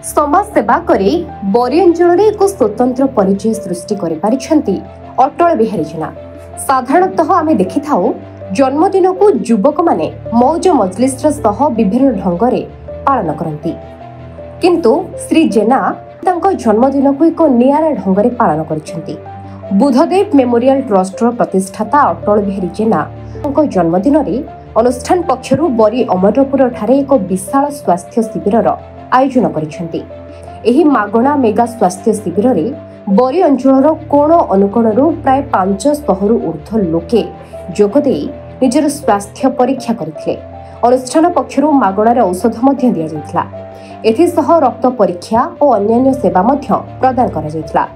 समाज सेवा करे बरी अंचल एक स्वतंत्र परिचय सृष्टि करिपारिछंती अटल बिहारी जेना। साधारणतः आमे देखि थाउ जन्मदिन को युवक माने मौज मजलिस्र सह विभिन्न ढंगरे पालन करती, किंतु श्री जेना तांको जन्मदिन को एक नियारा ढंगरे पालन करिसेंती। बुधदेव मेमोरियल ट्रस्टर प्रतिष्ठाता अटल बिहारी जेना तांको जन्मदिन रे अनुष्ठान पक्षरु बरी अमरपुर ठारे एक विशाल स्वास्थ्य शिविरर आयोजन करिसेंती। एही मागणा मेगा स्वास्थ्य शिविर रे बरी अंचलर कोण अनुकोणरू प्राय 500 ऊर्ध्व लोके जोगदे निजर स्वास्थ्य परीक्षा करथिले। अनुष्ठान पक्षरु मागणारे औषध मध्य दिया जायतिला। एथिसह रक्त परीक्षा और अन्यान्य सेवा मध्य प्रदान करा जायतिला।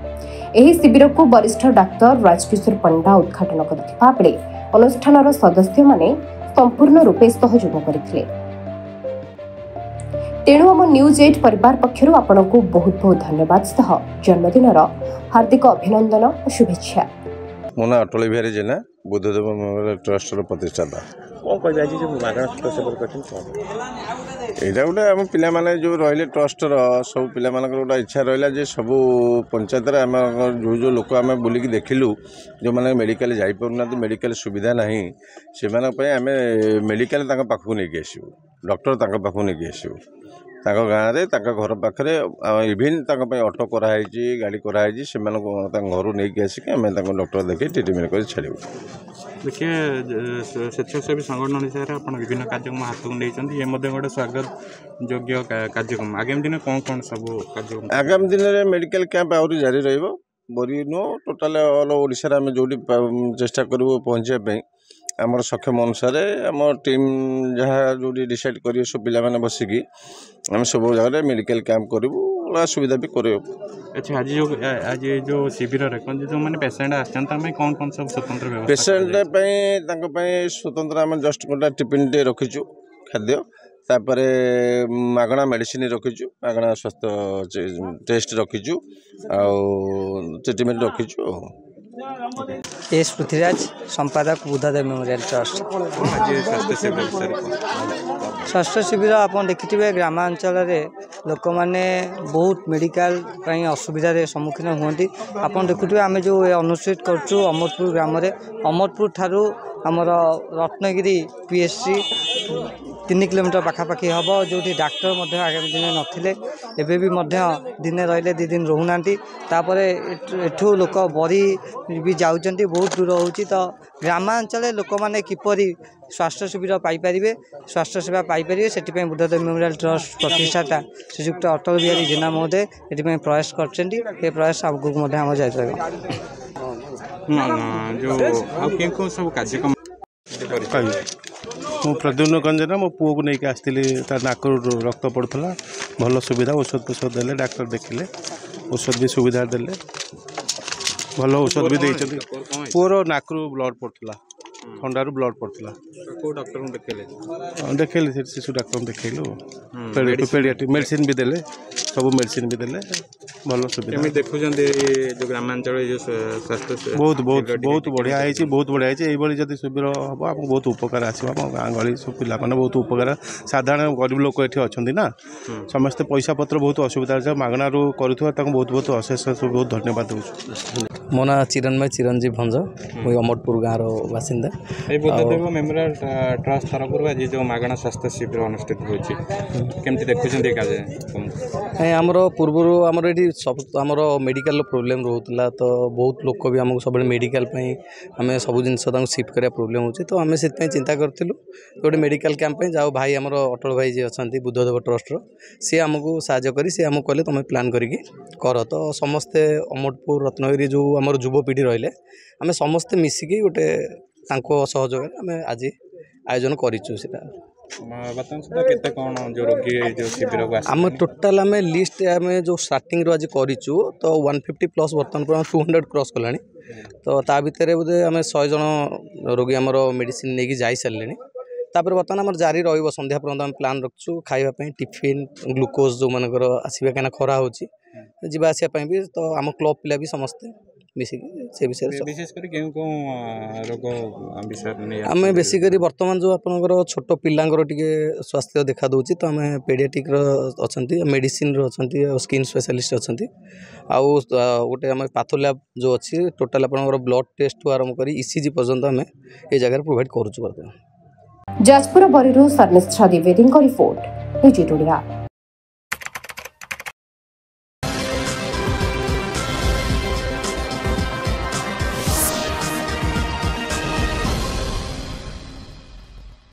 एही शिविर को वरिष्ठ डाक्टर राजकिशोर पंडा उद्घाटन करथिबा बेले अनुष्ठानर सदस्य माने संपूर्ण रूपे सहयोग करथिले। तेणु आम न्यूज 8 परिवार पक्षरु आपनको बहुत बहुत धन्यवाद सह जन्मदिनर हार्दिक अभिनंदन और शुभेच्छा। मो ना अटल बिहारी जेना बुद्धदेव मेमोरियल ट्रस्टर प्रतिष्ठाता। कौन कह जाय जे मागणा सेवा करथिन एटा गोटे आम पिला माने जो रहिले ट्रस्टर सब पिला मानकर गोटे इच्छा रहिला जे सब पंचायत रे आम जो जो लोक आम बुलिक देखिलु जो माने मेडिकल जाई परुना मेडिकल सुविधा नाही से माने पय आम मेडिकल ताका पाखु नै गेसिउ डॉक्टर ताका पाखु नै गेसिउ ताका गाँव रे ताका घर पाखरे इभिन ताका पय ऑटो कराई गाड़ी कराई से घर नहीं आसिक आम डॉक्टर देखे ट्रिटमेंट कर छाड़ू। देखिए स्वेच्छासेवी संगठन हिसाब से विभिन्न कार्यक्रम हाथ को नहीं गोटे स्वागत योग्य कार्यक्रम आगामी दिन कौन कौन सब कार्यक्रम आगामी दिन में मेडिकल कैंप आहरी जारी रहिबो। बरी नो टोटाल ऑल ओडिशा आम जो चेष्टा करूँ पहुँचापी आमर सक्षम अनुसार आम टीम जहाँ जो डिसाइड कर सब पिला बसिकी आम सब जगह मेडिकल कैंप करूँ सुविधा भी कर। अच्छा आज जो शिविर जो मैंने पेसेंट आसान कौन कौन सब स्वतंत्र पेसेंट स्वतंत्र आम जस्ट गोटा टिफिन टे रखीचु खाद्य तापर मागणा मेडिसिन रखीचु मागणा स्वास्थ्य टेस्ट रखीचु ट्रिटमेंट रखीचु। एस पृथ्वीराज संपादक बुद्धदेव मेमोरियल ट्रस्ट। स्वास्थ्य शिविर आप देखिए ग्रामांचल लोक मैंने बहुत मेडिकल असुविधार सम्मुखीन हुए आप देखुए आम जो अनुष्ठित करूँ अमरपुर ग्राम अमरपुर ठारू आमर रत्नगिरी पीएचसी 3 किलोमीटर पाखापाखि हम जो डाक्टर आगामी दिन नथिले एबे भी दिने रहिले 2 दिन रोना एठू लोक बरी भी जाऊँच बहुत दूर होची तो ग्रामांचल लोक मैंने किपरि स्वास्थ्य शिविर पाइपर स्वास्थ्य सेवा पाइपर से बुद्धदेव मेमोरियल ट्रस्ट प्रतिष्ठाता श्रीजुक्त अटल बिहारी जेना महोदय ये प्रयास कर प्रयास आगू जाए। जो सब कार्यक्रम मु प्रद्युम्न कंजना मो पुओ को लेकिन आसती नाक रक्त पड़ता भल सुविधा औषध फौषध देले डाक्टर देखिले औषध भी सुविधा देले भल औषध भी देते पुओर नाक ब्लड पड़ता ठंडार ब्लड पड़ता देखिले शिशु डाक्टर देखलु पेडियाट्रिक मेडिसिन भी देले सब मेडिसिन भी देले भल सुविधा देखुं जो ग्रामांचल जो स्वास्थ्य बहुत बहुत बहुत बढ़िया है बहुत बढ़िया है ये जब शिविर हम आम बहुत उपकार आसो गाँ गली सब पिला बहुत उपकार साधारण गरीब लोक ये अच्छा ना समस्ते पैसा पत्र बहुत असुविधा मागणारू करूँ बहुत बहुत अशेष बहुत धन्यवाद दूँ। मो ना चिरंजीव चिरंजीव भंज मुझे अमरपुर गाँव बासिंदा बुद्धदेव मेमोरियल ट्रस्ट तरफ आज जो मागणा स्वास्थ्य शिविर अनुष्ठित होमती देखुं आमर पूर्वर आमर ये सब आमर मेडिकल प्रोब्लेम रोला तो बहुत लोक भी आमको सब मेडिकल आम सब जिन सिफ्ट करा प्रोब्लेम हो तो आम से चिंता करूँ गोटे मेडिकल कैंप जाओ भाई आमर अटल भाई जी अच्छा बुद्धदेव ट्रस्टर सी आमको साहय कर सी आमको कहले तुम प्लां कर तो समस्ते अमरपुर रत्नगिरी जो आमर युवपीढ़ी रहिले आम समस्ते मिसिकी गोटे सहयोग आम आज आयोजन करूँ। आम टोटाल आम लिस्ट आम जो स्टार्टिंग आज करूँ तो 150 प्लस बर्तमान पर 200 क्रॉस कला तो ता भितर बोधे आम 100 जन रोगी आमर मेडिसिन नहीं जाई सारे तापर बर्तमान आम जारी रही संध्या पर्यंत आम प्लां रखु खावाई टिफिन ग्लुकोज जो मानकर आसवा कहीं खरा हो जावासवाई भी तो आम क्लब पिला भी समस्ते मिसिकी से विषय विशेषकर केउँ रोग विषय आम बेसिकली बर्तमान जो आपंकर छोट पिलांर टे स्वास्थ्य देखा दूची तो आम पेडियाट्रिक अच्छा मेडिसिन अच्छा स्किन स्पेशलिस्ट अच्छा आउ गोटे आम पाथो लैब जो अच्छी टोटाल आपंकर ब्लड टेस्ट आरंभ कर ईसीजी पर्यंत आम ये जगह प्रोवाइड करुँ बर्तमान। जाजपुर बरीरू सर्निष्ठा द्विवेदी रिपोर्ट निजी टोडिया।